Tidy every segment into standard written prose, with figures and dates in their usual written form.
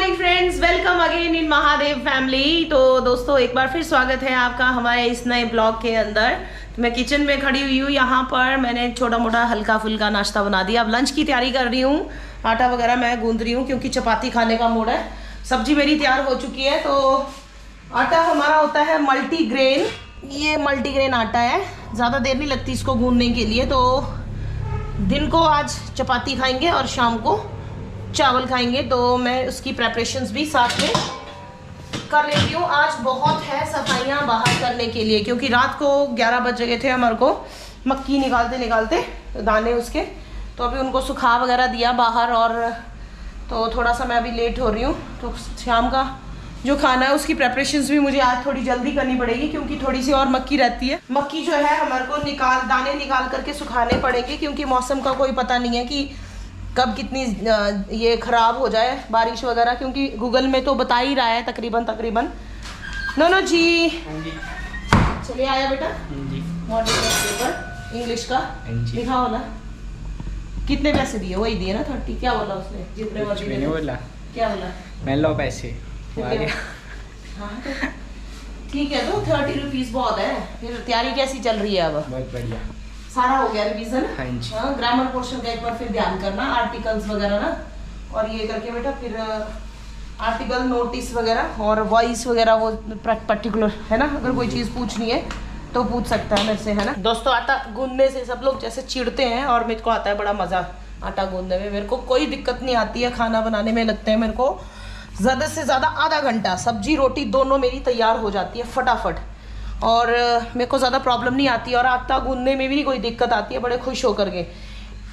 Morning friends, welcome again in Mahadev family. तो दोस्तों एक बार फिर स्वागत है आपका हमारे इस नए ब्लॉग के अंदर। तो मैं किचन में खड़ी हुई हूँ। यहाँ पर मैंने छोटा मोटा हल्का फुल्का नाश्ता बना दिया। अब लंच की तैयारी कर रही हूँ। आटा वगैरह मैं गूंद रही हूँ क्योंकि चपाती खाने का मूड है। सब्जी मेरी तैयार हो चुकी है। तो आटा हमारा होता है मल्टीग्रेन। ये मल्टीग्रेन आटा है, ज़्यादा देर नहीं लगती इसको गूंदने के लिए। तो दिन को आज चपाती खाएंगे और शाम को चावल खाएंगे। तो मैं उसकी प्रेपरेशंस भी साथ में कर लेती हूँ। आज बहुत है सफाइयाँ बाहर करने के लिए क्योंकि रात को 11 बज गए थे हमारे को मक्की निकालते निकालते दाने उसके। तो अभी उनको सुखा वगैरह दिया बाहर, और तो थोड़ा सा मैं अभी लेट हो रही हूँ। तो शाम का जो खाना है उसकी प्रेपरेशंस भी मुझे आज थोड़ी जल्दी करनी पड़ेगी क्योंकि थोड़ी सी और मक्की रहती है। मक्की जो है हमारे को दाने निकाल करके सुखाने पड़ेंगे क्योंकि मौसम का कोई पता नहीं है कि कब कितनी ये ख़राब हो जाए बारिश वगैरह, क्योंकि गूगल में तो बता ही रहा है तकरीबन। नो जी चलिए आया बेटा मॉर्निंग पेपर इंग्लिश का दिखाओ ना। कितने पैसे दिए? वही दिए ना 30। क्या बोला उसने? जितने मैंने बोला क्या बोला? मैं लो पैसे हाँ ठीक है। तो 30 रुपीज़ बहुत है। फिर तैयारी कैसी चल रही है? अब बहुत बढ़िया, सारा हो गया रिवीजन। हाँ जी। हाँ, ग्रामर पोर्शन का एक बार फिर ध्यान करना, आर्टिकल्स वगैरह ना, और ये करके बेटा फिर आर्टिकल नोटिस वगैरह और वॉइस वगैरह वो पर्टिकुलर है ना। अगर कोई चीज़ पूछनी है तो पूछ सकता है मेरे से, है ना। दोस्तों आटा गूंदने से सब लोग जैसे चिढ़ते हैं और मेरे को आता है बड़ा मज़ा आटा गूंदने में। मेरे को कोई दिक्कत नहीं आती है। खाना बनाने में लगते हैं मेरे को ज़्यादा से ज़्यादा आधा घंटा। सब्जी रोटी दोनों मेरी तैयार हो जाती है फटाफट, और मेरे को ज़्यादा प्रॉब्लम नहीं आती, और आटा गूंदने में भी नहीं कोई दिक्कत आती है। बड़े खुश होकर के।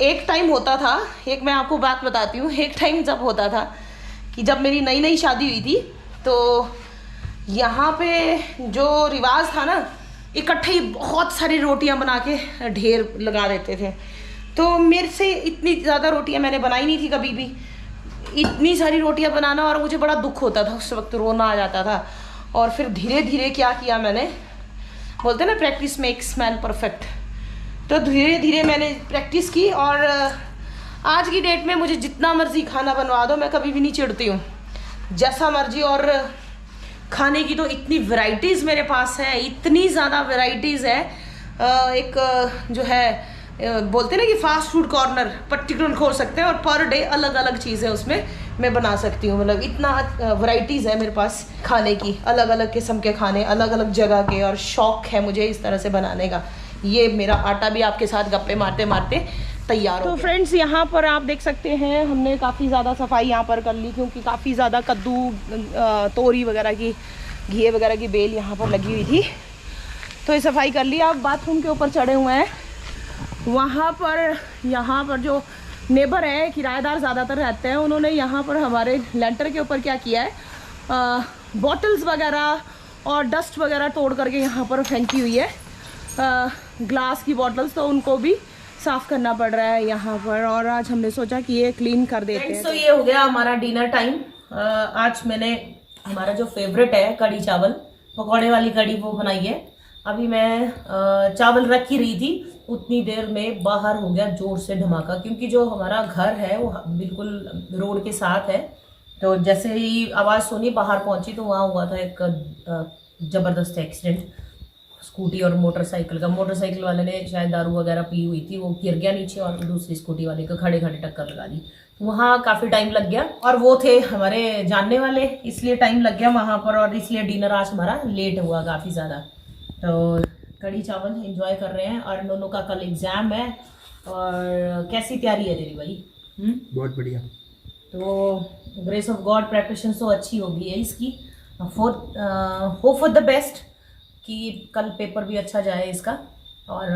एक टाइम होता था, एक मैं आपको बात बताती हूँ। एक टाइम जब होता था कि जब मेरी नई नई शादी हुई थी तो यहाँ पे जो रिवाज था ना, इकट्ठे ही बहुत सारी रोटियाँ बना के ढेर लगा देते थे। तो मेरे से इतनी ज़्यादा रोटियाँ मैंने बनाई नहीं थी कभी भी, इतनी सारी रोटियाँ बनाना, और मुझे बड़ा दुख होता था। उस वक्त रोना आ जाता था। और फिर धीरे धीरे क्या किया मैंने, बोलते ना प्रैक्टिस मेक्स मैन परफेक्ट। तो धीरे धीरे मैंने प्रैक्टिस की, और आज की डेट में मुझे जितना मर्जी खाना बनवा दो मैं कभी भी नहीं चिढ़ती हूँ, जैसा मर्जी। और खाने की तो इतनी वैरायटीज़ मेरे पास है, इतनी ज़्यादा वैरायटीज़ है। एक जो है बोलते ना कि फास्ट फूड कॉर्नर पर्टिकुलर खोल सकते हैं, और पर डे अलग अलग चीज़ें उसमें मैं बना सकती हूँ। मतलब इतना वैरायटीज़ है मेरे पास खाने की, अलग अलग किस्म के खाने, अलग अलग जगह के, और शौक़ है मुझे इस तरह से बनाने का। ये मेरा आटा भी आपके साथ गप्पे मारते मारते तैयार हो। तो फ्रेंड्स यहाँ पर आप देख सकते हैं हमने काफ़ी ज़्यादा सफाई यहाँ पर कर ली क्योंकि काफ़ी ज़्यादा कद्दू तोरी वगैरह की, घिए वगैरह की बेल यहाँ पर लगी हुई थी। तो ये सफाई कर ली। अब बाथरूम के ऊपर चढ़े हुए हैं। वहाँ पर जो नेबर है, किराएदार ज़्यादातर रहते हैं, उन्होंने यहाँ पर हमारे लेंटर के ऊपर क्या किया है, बॉटल्स वगैरह और डस्ट वगैरह तोड़ करके यहाँ पर फेंकी हुई है, ग्लास की बॉटल्स। तो उनको भी साफ़ करना पड़ रहा है यहाँ पर, और आज हमने सोचा कि ये क्लीन कर देते हैं। तो ये हो गया हमारा डिनर टाइम। आज मैंने हमारा जो फेवरेट है कड़ी चावल, पकौड़े वाली कड़ी, वो बनाई है। अभी मैं चावल रख ही रही थी, उतनी देर में बाहर हो गया जोर से धमाका, क्योंकि जो हमारा घर है वो बिल्कुल रोड के साथ है। तो जैसे ही आवाज़ सुनी बाहर पहुंची तो वहाँ हुआ था एक ज़बरदस्त एक्सीडेंट, स्कूटी और मोटरसाइकिल का। मोटरसाइकिल वाले ने शायद दारू वगैरह पी हुई थी, वो गिर गया नीचे, और दूसरी स्कूटी वाले को खड़े खड़े टक्कर लगा दी। वहाँ काफ़ी टाइम लग गया, और वो थे हमारे जानने वाले, इसलिए टाइम लग गया वहाँ पर, और इसलिए डिनर आज हमारा लेट हुआ काफ़ी ज़्यादा। तो कड़ी चावल एंजॉय कर रहे हैं, और दोनों का कल एग्ज़ाम है। और कैसी तैयारी है तेरी भाई? बहुत बढ़िया। तो ग्रेस ऑफ गॉड प्रेपरेशन तो अच्छी होगी है इसकी। होप फॉर द बेस्ट कि कल पेपर भी अच्छा जाए इसका, और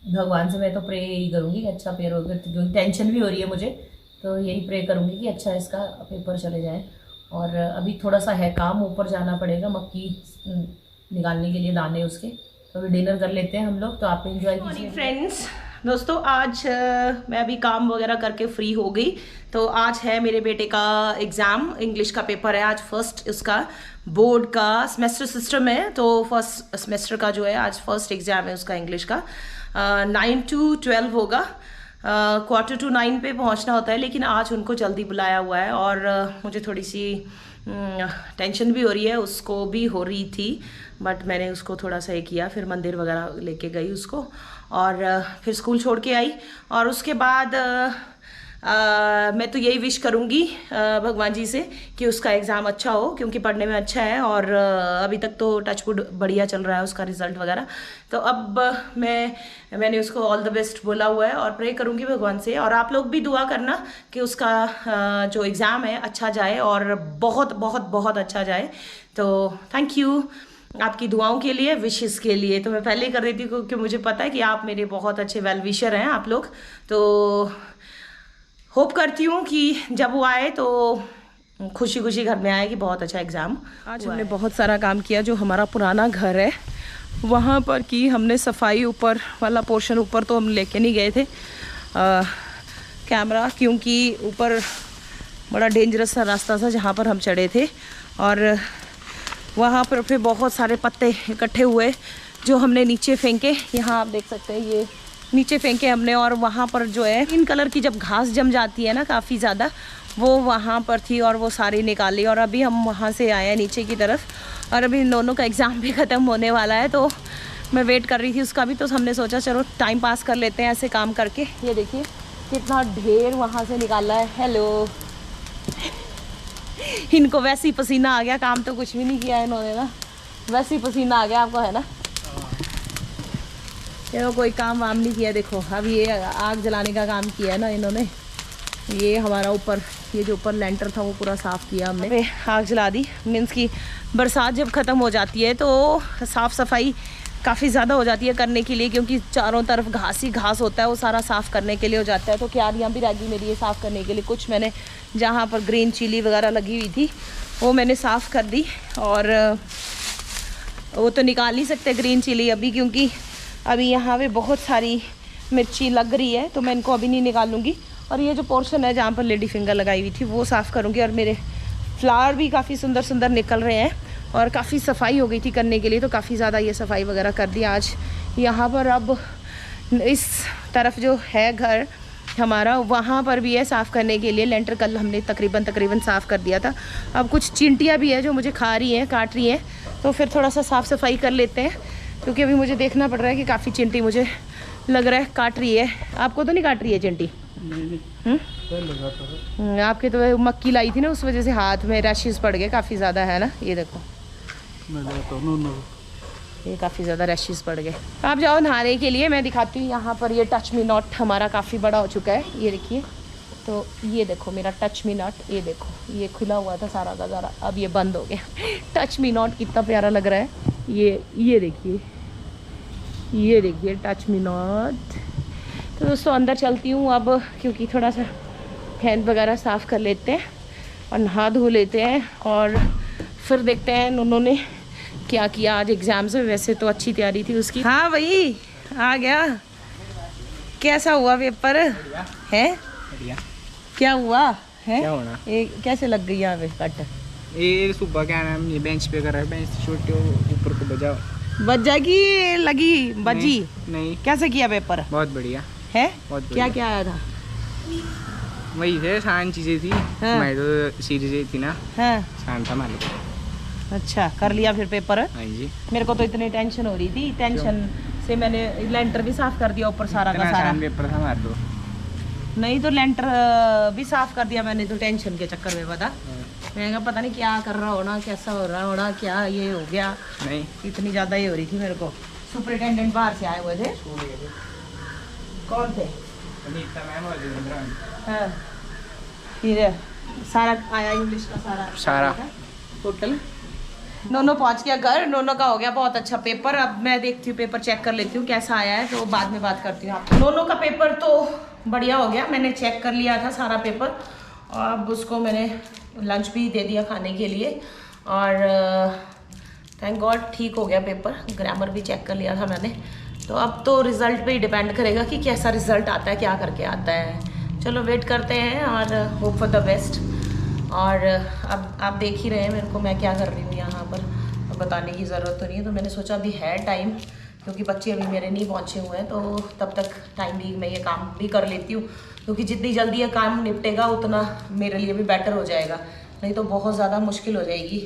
भगवान से मैं तो प्रे यही करूँगी कि अच्छा पेपर होगा, क्योंकि टेंशन भी हो रही है मुझे। तो यही प्रे करूँगी कि अच्छा इसका पेपर चले जाए। और अभी थोड़ा सा है काम, ऊपर जाना पड़ेगा मक्की निकालने के लिए दाने उसके। तो अभी डिनर कर लेते हैं हम लोग। तो आप एंजॉय कीजिए। फ्रेंड्स दोस्तों आज मैं अभी काम वगैरह करके फ्री हो गई। तो आज है मेरे बेटे का एग्ज़ाम, इंग्लिश का पेपर है आज, फर्स्ट उसका बोर्ड का सेमेस्टर सिस्टम है। तो फर्स्ट सेमेस्टर का जो है आज फर्स्ट एग्ज़ाम है उसका इंग्लिश का। 9 to 12 होगा। 8:45 पे पहुंचना होता है, लेकिन आज उनको जल्दी बुलाया हुआ है और मुझे थोड़ी सी टेंशन भी हो रही है, उसको भी हो रही थी, बट मैंने उसको थोड़ा सा ये किया, फिर मंदिर वगैरह लेके गई उसको और फिर स्कूल छोड़ के आई। और उसके बाद मैं तो यही विश करूँगी भगवान जी से कि उसका एग्ज़ाम अच्छा हो, क्योंकि पढ़ने में अच्छा है और अभी तक तो टचवुड बढ़िया चल रहा है उसका रिज़ल्ट वगैरह। तो अब मैंने उसको ऑल द बेस्ट बोला हुआ है और प्रे करूँगी भगवान से। और आप लोग भी दुआ करना कि उसका जो एग्ज़ाम है अच्छा जाए और बहुत बहुत बहुत अच्छा जाए। तो थैंक यू आपकी दुआओं के लिए, विशेस के लिए तो मैं पहले ही कर देती हूँ, क्योंकि मुझे पता है कि आप मेरे बहुत अच्छे वेल विशर हैं आप लोग। तो होप करती हूँ कि जब वो आए तो खुशी खुशी घर में आए कि बहुत अच्छा एग्ज़ाम। आज हमने बहुत सारा काम किया। जो हमारा पुराना घर है वहाँ पर की हमने सफाई, ऊपर वाला पोर्शन ऊपर तो हम लेके नहीं गए थे कैमरा, क्योंकि ऊपर बड़ा डेंजरस सा रास्ता था जहाँ पर हम चढ़े थे और वहाँ पर फिर बहुत सारे पत्ते इकट्ठे हुए जो हमने नीचे फेंके। यहाँ आप देख सकते हैं ये नीचे फेंके हमने। और वहाँ पर जो है ग्रीन कलर की जब घास जम जाती है ना काफ़ी ज़्यादा, वो वहाँ पर थी और वो सारी निकाली। और अभी हम वहाँ से आए हैं नीचे की तरफ और अभी दोनों का एग्ज़ाम भी ख़त्म होने वाला है, तो मैं वेट कर रही थी उसका भी। तो हमने सोचा चलो टाइम पास कर लेते हैं ऐसे काम करके। ये देखिए कितना ढेर वहाँ से निकाला है। हेलो इनको वैसे ही पसीना आ गया, काम तो कुछ भी नहीं किया इन्होंने ना, वैसे ही पसीना आ गया आपको, है ना। ये कोई काम वाम नहीं किया। देखो अब ये आग जलाने का काम किया है ना इन्होंने। ये हमारा ऊपर, ये जो ऊपर लेंटर था वो पूरा साफ़ किया हमने, आग जला दी। मीन्स की बरसात जब ख़त्म हो जाती है तो साफ़ सफाई काफ़ी ज़्यादा हो जाती है करने के लिए, क्योंकि चारों तरफ घास ही घास होता है, वो सारा साफ़ करने के लिए हो जाता है। तो क्यारियाँ भी रहेगी मेरी ये साफ़ करने के लिए। कुछ मैंने जहाँ पर ग्रीन चिली वगैरह लगी हुई थी वो मैंने साफ़ कर दी। और वो तो निकाल नहीं सकते ग्रीन चिली अभी, क्योंकि अभी यहाँ पे बहुत सारी मिर्ची लग रही है, तो मैं इनको अभी नहीं निकालूंगी। और ये जो पोर्शन है जहाँ पर लेडी फिंगर लगाई हुई थी वो साफ़ करूँगी। और मेरे फ्लावर भी काफ़ी सुंदर सुंदर निकल रहे हैं और काफ़ी सफाई हो गई थी करने के लिए, तो काफ़ी ज़्यादा ये सफाई वगैरह कर दी आज यहाँ पर। अब इस तरफ जो है घर हमारा, वहाँ पर भी है साफ़ करने के लिए। लेंटर कल हमने तकरीबन साफ़ कर दिया था। अब कुछ चींटियाँ भी है जो मुझे खा रही हैं, काट रही हैं, तो फिर थोड़ा सा साफ़ सफाई कर लेते हैं, क्योंकि अभी मुझे देखना पड़ रहा है कि काफ़ी चींटी मुझे लग रहा है काट रही है। आपको तो नहीं काट रही है चींटी? आपके तो मक्की लाई थी ना, उस वजह से हाथ में रैशेस पड़ गए काफ़ी ज़्यादा, है ना। ये देखो ये काफ़ी ज़्यादा रैशेस पड़ गए। आप जाओ नहाने के लिए, मैं दिखाती हूँ। यहाँ पर ये टच मी नॉट हमारा काफ़ी बड़ा हो चुका है, ये देखिए। तो ये देखो मेरा टच मी नॉट, ये देखो ये खुला हुआ था सारा का सारा, अब ये बंद हो गया। टच मी नॉट कितना प्यारा लग रहा है। ये देखिए, ये देखिए टच मी नॉट। तो दोस्तों अंदर चलती हूँ अब, क्योंकि थोड़ा सा हैंड वगैरह साफ़ कर लेते हैं और नहा धो लेते हैं और फिर देखते हैं उन्होंने क्या किया आज एग्ज़ाम से। वैसे तो अच्छी तैयारी थी उसकी। हाँ भाई आ गया, कैसा हुआ पेपर है? क्या हुआ है? क्या होना? कैसे लग गई यहाँ पे कट? ये सुबह क्या नाम, ये बेंच पे कर रहा है, बेंच से छोटे ऊपर को बजाओ, बज जाएगी, लगी बजी नहीं। कैसे किया पेपर? बहुत बढ़िया है। बहुत क्या बढ़िया। क्या आया था? वही थे आसान चीज़ें थी। हाँ। मैं तो सीरीज थी ना, हाँ आसान था मालूम। अच्छा कर लिया फिर पेपर? हाँ जी। मेरे को तो इतनी टेंशन हो रही थी, टेंशन से मैंने लेंटर भी साफ कर दिया ऊपर सारा का सारा। पेपर था हमारा तो। नहीं तो लेंटर भी साफ कर दिया मैंने तो टेंशन के चक्कर में। मैंने कहा पता नहीं क्या कर रहा होना, कैसा हो रहा होना, क्या ये हो गया। नहीं इतनी ज़्यादा ये हो रही थी मेरे को। सुपरिटेंडेंट बाहर से आए हुए थे। कौन थे? हाँ फिर सारा आया इंग्लिश का सारा टोटल। नोनो पहुंच गया घर, नोनो का हो गया बहुत अच्छा पेपर। अब मैं देखती हूँ पेपर चेक कर लेती हूँ कैसा आया है, तो बाद में बात करती हूँ आपको। नोनो का पेपर तो बढ़िया हो गया, मैंने चेक कर लिया था सारा पेपर और अब उसको मैंने लंच भी दे दिया खाने के लिए और थैंक गॉड ठीक हो गया पेपर। ग्रामर भी चेक कर लिया था मैंने। तो अब तो रिज़ल्ट पे ही डिपेंड करेगा कि कैसा रिज़ल्ट आता है, क्या करके आता है। चलो वेट करते हैं और होप फॉर द बेस्ट। और अब आप देख ही रहे हैं मेरे को मैं क्या कर रही हूँ यहाँ पर, अब बताने की ज़रूरत तो नहीं है। तो मैंने सोचा अभी है टाइम क्योंकि बच्चे अभी मेरे नहीं पहुँचे हुए हैं, तो तब तक टाइम भी मैं ये काम भी कर लेती हूँ, क्योंकि जितनी जल्दी ये काम निपटेगा उतना मेरे लिए भी बेटर हो जाएगा, नहीं तो बहुत ज़्यादा मुश्किल हो जाएगी।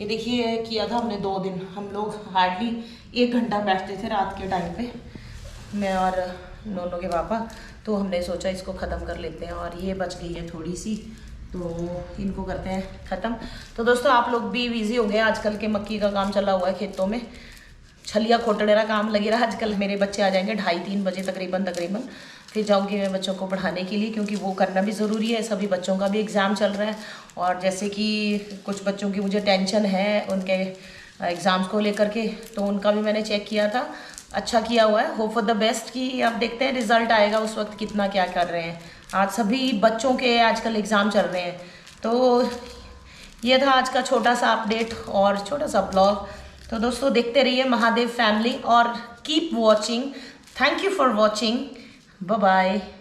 ये देखिए किया था हमने 2 दिन, हम लोग हार्डली 1 घंटा बैठते थे रात के टाइम पे, मैं और नोनो के पापा, तो हमने सोचा इसको ख़त्म कर लेते हैं। और ये बच गई है थोड़ी सी, तो इनको करते हैं ख़त्म। तो दोस्तों आप लोग भी बिज़ी हो गए, आजकल के मक्की का काम चला हुआ है खेतों में, छलिया खोटड़े का काम लगे रहा आजकल। मेरे बच्चे आ जाएंगे 2:30-3 बजे तकरीबन, फिर जाऊंगी मैं बच्चों को पढ़ाने के लिए, क्योंकि वो करना भी ज़रूरी है। सभी बच्चों का भी एग्ज़ाम चल रहा है, और जैसे कि कुछ बच्चों की मुझे टेंशन है उनके एग्ज़ाम्स को लेकर के, तो उनका भी मैंने चेक किया था, अच्छा किया हुआ है। होप फॉर द बेस्ट कि अब देखते हैं रिज़ल्ट आएगा उस वक्त कितना क्या कर रहे हैं। आज सभी बच्चों के आजकल एग्ज़ाम चल रहे हैं। तो ये था आज का छोटा सा अपडेट और छोटा सा ब्लॉग। तो दोस्तों देखते रहिए महादेव फैमिली और keep watching. Thank you for watching. Bye bye.